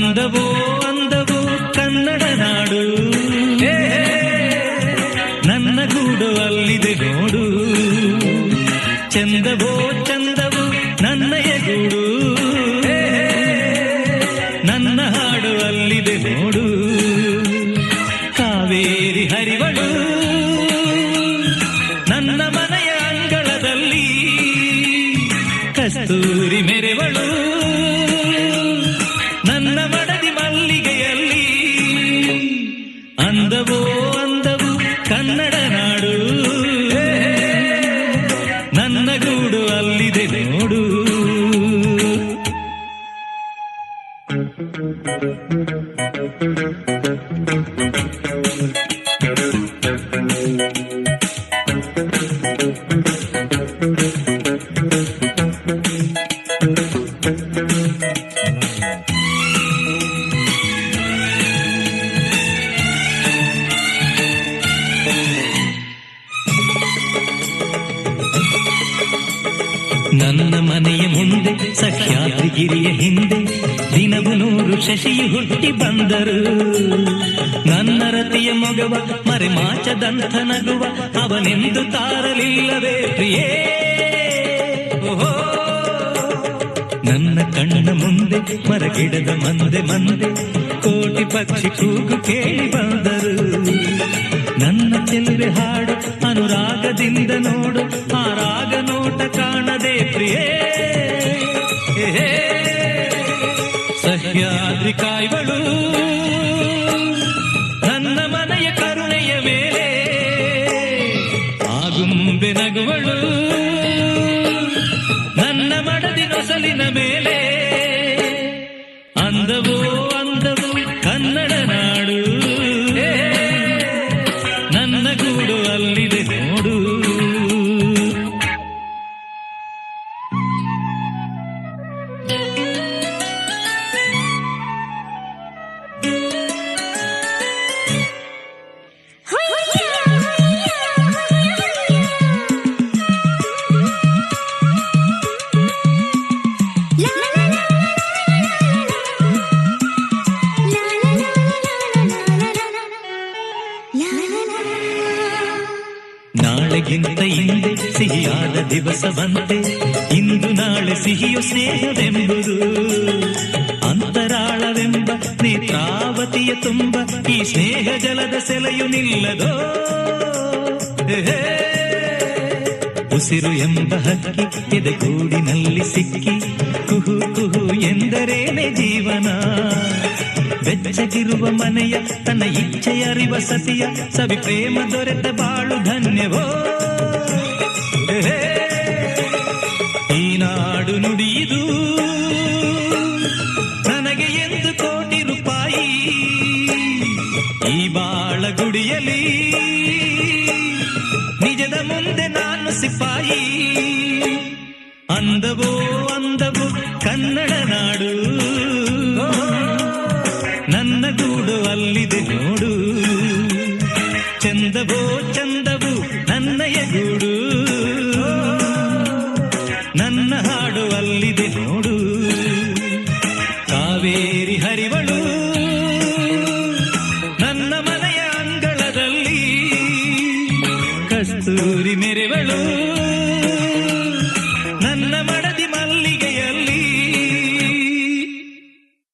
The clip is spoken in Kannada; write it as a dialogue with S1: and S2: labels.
S1: ಅಂದವೋ ಅಂದವೋ ಕನ್ನಡ ನಾಡು, ನನ್ನ ಗೂಡು ಅಲ್ಲಿದೆ ನೋಡು. ಚಂದವೋ ಚಂದವೋ ನನ್ನಯ ಗೂಡು, ನನ್ನ ಹಾಡು ಅಲ್ಲಿದೆ ನೋಡು. ಕಾವೇರಿ ಹರಿವಳು ನನ್ನ ಮನೆಯ ಅಂಗಳದಲ್ಲಿ, ಕಸ್ತೂರಿ ಮೆರೆವಳು ನನ್ನ ಮಡದಿ ಮಲ್ಲಿಗೆಯಲ್ಲಿ. ಅಂದವೋ ಅಂದವು ಕನ್ನಡ ನಾಡು, ನನ್ನ ಗೂಡು ಅಲ್ಲಿದೆ ನೋಡು. ನನ್ನ ಮನೆಯ ಮುಂದೆ ಸಹ್ಯಾದ್ರಿಗಿರಿಯ ಹಿಂದೆ ದಿನವು 100 ಶಶಿಯು ಹುಟ್ಟಿ ಬಂದರು. ನನ್ನ ರತಿಯ ಮೊಗವ ಮರೆಮಾಚದಂಥ ನಗುವ ಅವನೆಂದು ತಾರಲಿಲ್ಲವೇ ಪ್ರಿಯೇ. ಓಹೋ, ನನ್ನ ಕಣ್ಣ ಮುಂದೆ ಮರಗಿಡದ ಮಂದೆ ಮಂದೆ ಕೋಟಿ ಪಕ್ಷಿ ಕೂಗು ಕೇಳಿ ಬಂದರು. ನನ್ನ ಚೆಲುವೆ ಹಾಡು ಅನುರಾಗದಿಂದ ನೋಡು, ಆ ರಾಗ ನೋಟ ಕಾಣದೆ ಪ್ರಿಯೇ. ಸಹ್ಯಾದ್ರಿ ಕಾಯ್ವಳು ನನ್ನ ಮನೆಯ ಕರುಣೆಯ ಮೇಲೆ, ಆಗುಂಬೆ ನಗುವಳು ನನ್ನ ಮಡದಿ ನೊಸಲಿನ ಮೇಲೆ. ಅಂದವೋ ಅಂದವು ಕನ್ನಡ ನಾಡು, ನನ್ನ ಗೂಡು ಅಲ್ಲಿದೆ ನೋಡು. ನಾಳೆಗಿಂತ ಹಿಂದೆ ಸಿಹಿಯಾದ ದಿವಸವಂತೆ, ಇಂದು ನಾಳೆ ಸಿಹಿಯು ಸ್ನೇಹವೆಂಬುದು. ಅಂತರಾಳವೆಂಬ ನೇತ್ರಾವತಿಯ ತುಂಬ ಈ ಸ್ನೇಹ ಜಲದ ಸೆಲೆಯು ನಿಲ್ಲದೋ. ಉಸಿರು ಎಂಬ ಹಕ್ಕಿ ಎದೆಗೂಡಿನಲ್ಲಿ ಸಿಕ್ಕಿ ಕುಹು ಕುಹು ಎಂದರೇನೆ ಜೀವನ. ಬೆಚ್ಚಗಿರುವ ಮನೆಯ ತನ್ನ ಇಚ್ಛೆಯ ಅರಿವ ಸತಿಯ ಸವಿ ಪ್ರೇಮ ದೊರೆತ ಬಾಳು ಧನ್ಯವೋ. ಈ ನಾಡು ನುಡಿಯುವುದು ನನಗೆ 1 ಕೋಟಿ ರೂಪಾಯಿ. ಈ ಬಾಳ ಗುಡಿಯಲಿ ನಿಜದ ಮುಂದೆ ನಾನು ಸಿಪಾಯಿ. ಅಂದವೋ ಅಂದವು ಕನ್ನಡ ನಾಡು, ನನ್ನ ಗೂಡು ಅಲ್ಲಿದೆ ನೋಡು. ಚಂದವೋ ಚಂದವು ನನ್ನಯ ಗೂಡು, ನನ್ನ ಹಾಡು ಅಲ್ಲಿದೆ ನೋಡು. ಕಾವೇರಿ ಹರಿವಳು ನನ್ನ ಮನೆಯ ಅಂಗಳದಲ್ಲಿ, ಕಸ್ತೂರಿ ಮೆರೆವಳು